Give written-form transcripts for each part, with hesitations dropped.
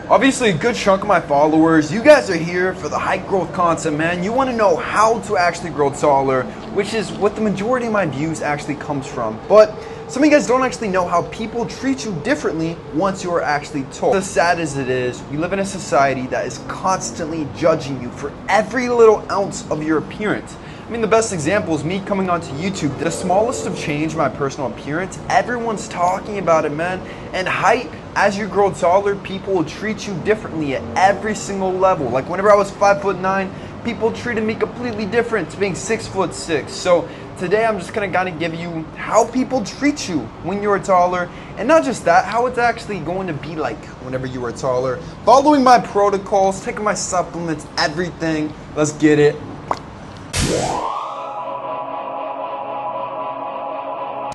Obviously, a good chunk of my followers, you guys are here for the height growth content, man. You want to know how to actually grow taller, which is what the majority of my views actually comes from. But some of you guys don't actually know how people treat you differently once you are actually tall. As sad as it is, we live in a society that is constantly judging you for every little ounce of your appearance. I mean, the best example is me coming onto YouTube. The smallest of change in my personal appearance, everyone's talking about it, man. And height, as you grow taller, people will treat you differently at every single level. Like whenever I was 5'9", people treated me completely different to being 6'6". So today I'm just gonna kind of give you how people treat you when you're taller, and not just that, how it's actually going to be like whenever you are taller. Following my protocols, taking my supplements, everything. Let's get it.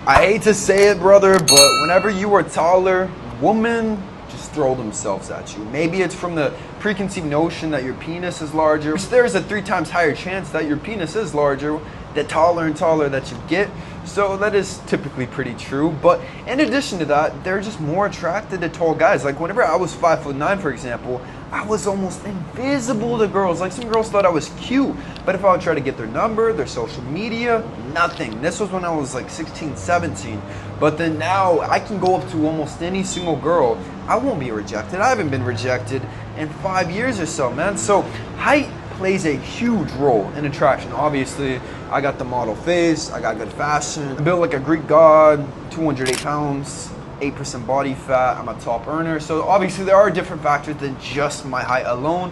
I hate to say it, brother, but whenever you are taller, women just throw themselves at you. Maybe it's from the preconceived notion that your penis is larger. There's a 3 times higher chance that your penis is larger the taller and taller that you get. So that is typically pretty true. But in addition to that, they're just more attracted to tall guys. Like whenever I was 5'9", for example, I was almost invisible to girls. Like some girls thought I was cute, but if I would try to get their number, their social media, nothing. This was when I was like 16, 17. But then now I can go up to almost any single girl. I won't be rejected. I haven't been rejected in 5 years or so, man. So height plays a huge role in attraction. Obviously, I got the model face, I got good fashion, I'm built like a Greek god, 208 pounds, 8% body fat, I'm a top earner. So obviously there are different factors than just my height alone,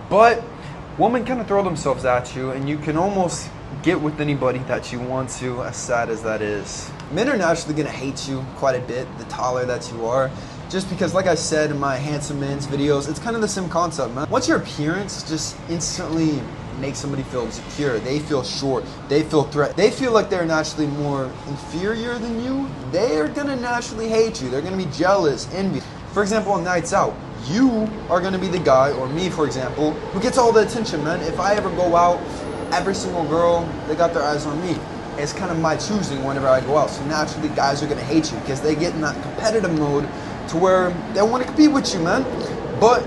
but women kind of throw themselves at you and you can almost get with anybody that you want to, as sad as that is. Men are naturally gonna hate you quite a bit, the taller that you are. Just because, like I said in my Handsome Men's videos, it's kind of the same concept, man. Once your appearance just instantly makes somebody feel insecure, they feel short, they feel threatened, they feel like they're naturally more inferior than you, they are gonna naturally hate you. They're gonna be jealous, envy. For example, on nights out, you are gonna be the guy, or me for example, who gets all the attention, man. If I ever go out, every single girl, they got their eyes on me. It's kind of my choosing whenever I go out. So naturally, guys are gonna hate you because they get in that competitive mode to where they want to compete with you, man. But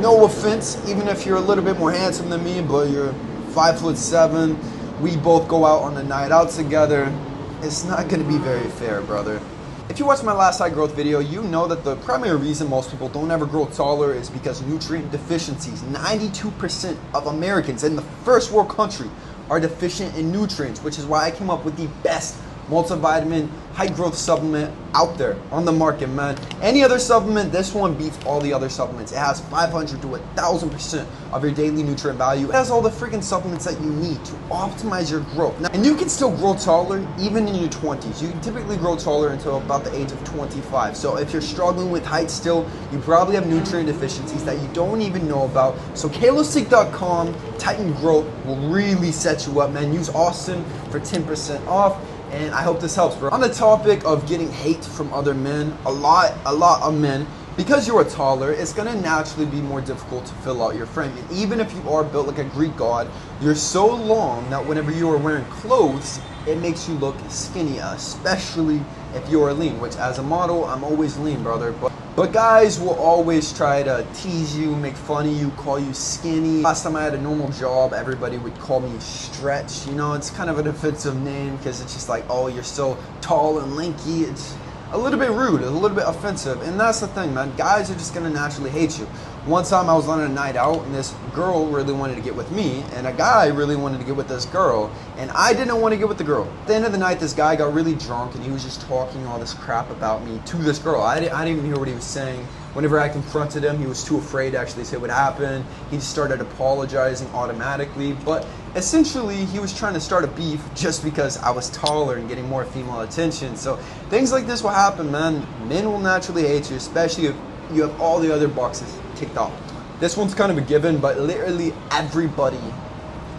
no offense, even if you're a little bit more handsome than me, but you're 5'7", we both go out on a night out together, it's not going to be very fair, brother. If you watched my last height growth video, you know that the primary reason most people don't ever grow taller is because nutrient deficiencies. 92% of Americans in the first world country are deficient in nutrients, which is why I came up with the best multivitamin height growth supplement out there on the market, man. Any other supplement, this one beats all the other supplements. It has 500 to 1,000% of your daily nutrient value. It has all the freaking supplements that you need to optimize your growth. Now, and you can still grow taller even in your 20s. You can typically grow taller until about the age of 25. So if you're struggling with height still, you probably have nutrient deficiencies that you don't even know about. So kalosique.com, Titan Growth will really set you up, man. Use Austin for 10% off. And I hope this helps, bro. On the topic of getting hate from other men, a lot of men, because you are taller, it's gonna naturally be more difficult to fill out your frame. And even if you are built like a Greek god, you're so long that whenever you are wearing clothes, it makes you look skinny, especially if you are lean, which as a model, I'm always lean, brother. But guys will always try to tease you, make fun of you, call you skinny. Last time I had a normal job, everybody would call me Stretch. You know, it's kind of an offensive name because it's just like, oh, you're so tall and lanky. It's a little bit rude, a little bit offensive. And that's the thing, man. Guys are just gonna naturally hate you. One time I was on a night out and this girl really wanted to get with me and a guy really wanted to get with this girl and I didn't want to get with the girl. At the end of the night, this guy got really drunk and he was just talking all this crap about me to this girl. I didn't even hear what he was saying. Whenever I confronted him, he was too afraid to actually say what happened. He just started apologizing automatically. But essentially, he was trying to start a beef just because I was taller and getting more female attention. So things like this will happen, man. Men will naturally hate you, especially if you have all the other boxes ticked off. This one's kind of a given, but literally everybody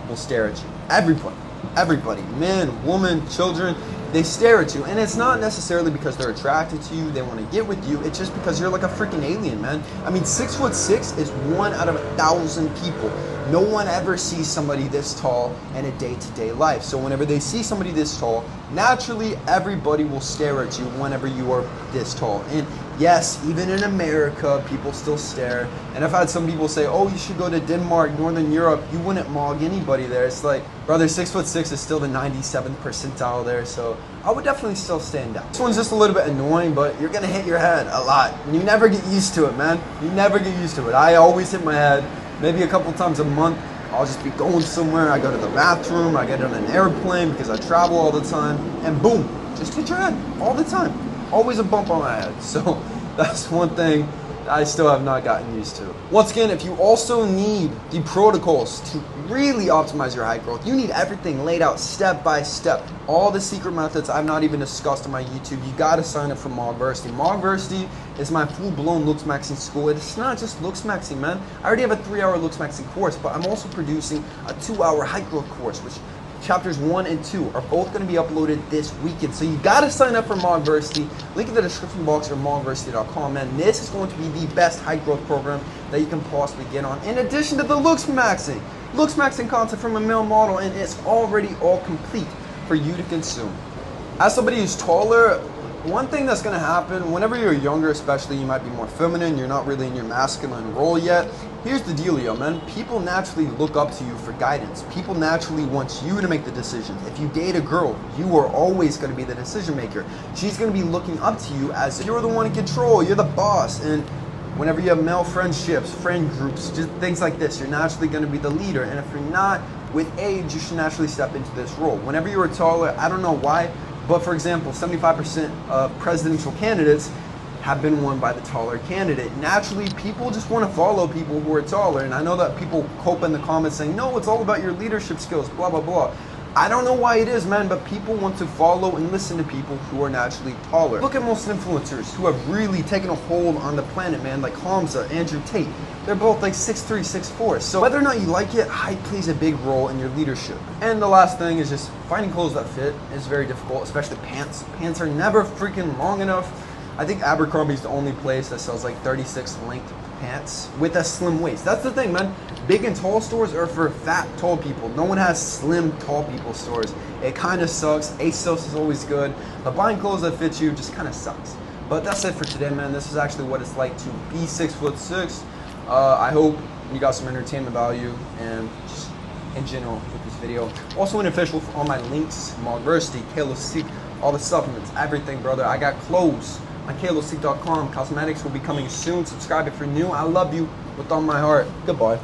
will stare at you. Everybody, men, women, children, they stare at you. And it's not necessarily because they're attracted to you, they want to get with you. It's just because you're like a freaking alien, man. I mean, 6'6" is 1 out of 1,000 people. No one ever sees somebody this tall in a day-to-day life. So whenever they see somebody this tall, naturally everybody will stare at you whenever you are this tall. And yes, even in America, people still stare. And I've had some people say, oh, you should go to Denmark, Northern Europe. You wouldn't mog anybody there. It's like, brother, 6'6" is still the 97th percentile there. So I would definitely still stand out. This one's just a little bit annoying, but you're gonna hit your head a lot. And you never get used to it, man. You never get used to it. I always hit my head, maybe a couple times a month. I'll just be going somewhere, I go to the bathroom, I get on an airplane because I travel all the time, and boom, just hit your head all the time. Always a bump on my head. So that's one thing I still have not gotten used to. Once again, if you also need the protocols to really optimize your height growth, you need everything laid out step by step. All the secret methods I've not even discussed on my YouTube, you gotta sign up for Mogversity. Mogversity is my full-blown looks maxing school. It's not just looks maxing, man. I already have a 3-hour looks maxing course, but I'm also producing a 2-hour height growth course, which chapters 1 and 2 are both going to be uploaded this weekend. So you got to sign up for Mogversity. Link in the description box or mogversity.com, man. This is going to be the best height growth program that you can possibly get on. In addition to the looks maxing content from a male model, and it's already all complete for you to consume. As somebody who's taller, one thing that's going to happen, whenever you're younger especially, you might be more feminine, you're not really in your masculine role yet. Here's the dealio, man. People naturally look up to you for guidance. People naturally want you to make the decisions. If you date a girl, you are always going to be the decision maker. She's going to be looking up to you as you're the one in control, you're the boss. And whenever you have male friendships, friend groups, just things like this, you're naturally going to be the leader. And if you're not, with age, you should naturally step into this role. Whenever you are taller, I don't know why, but for example, 75% of presidential candidates have been won by the taller candidate. Naturally, people just want to follow people who are taller. And I know that people cope in the comments saying, no, it's all about your leadership skills, blah, blah, blah. I don't know why it is, man, but people want to follow and listen to people who are naturally taller. Look at most influencers who have really taken a hold on the planet, man, like Hamza, Andrew Tate. They're both like 6'3", 6'4". So whether or not you like it, height plays a big role in your leadership. And the last thing is just finding clothes that fit is very difficult, especially pants. Pants are never freaking long enough. I think Abercrombie's the only place that sells like 36 length pants with a slim waist. That's the thing, man. Big and tall stores are for fat, tall people. No one has slim, tall people stores. It kind of sucks. ASOS is always good, but buying clothes that fit you just kind of sucks. But that's it for today, man. This is actually what it's like to be 6'6". I hope you got some entertainment value and just in general with this video. Also beneficial for all my links, Mogversity, kalosique, all the supplements, everything, brother. I got clothes on kalosique.com. Cosmetics will be coming soon. Subscribe if you're new. I love you with all my heart. Goodbye.